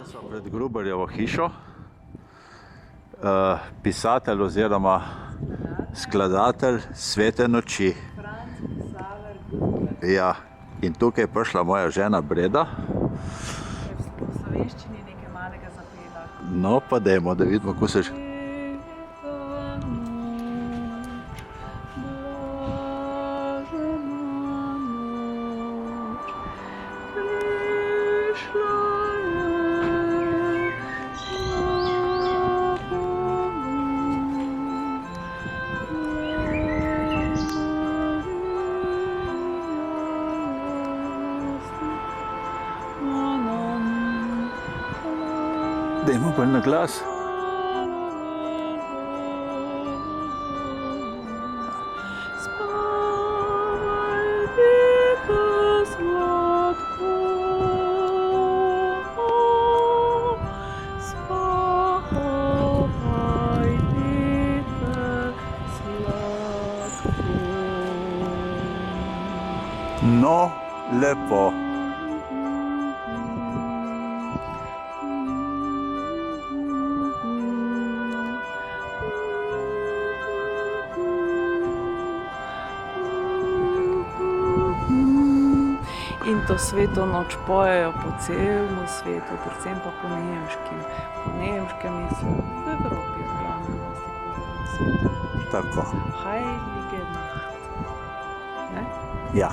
Zdaj smo pred Gruberjevo hišo. Pisatelj oziroma skladatelj Svete noči. Ja, in tukaj je prišla moja žena Breda. V slovenščini nekaj malega zapela. No, pa dajmo, da vidimo, kako se že... Dajmo bolj na glas. No, lepo. In to sveto noč pojejo po celem svetu, predvsem pa po nemškem. Po nemškem mislim, v Evropi je glavno na svetu. Tako. Heilige Nacht. Ne? Ja.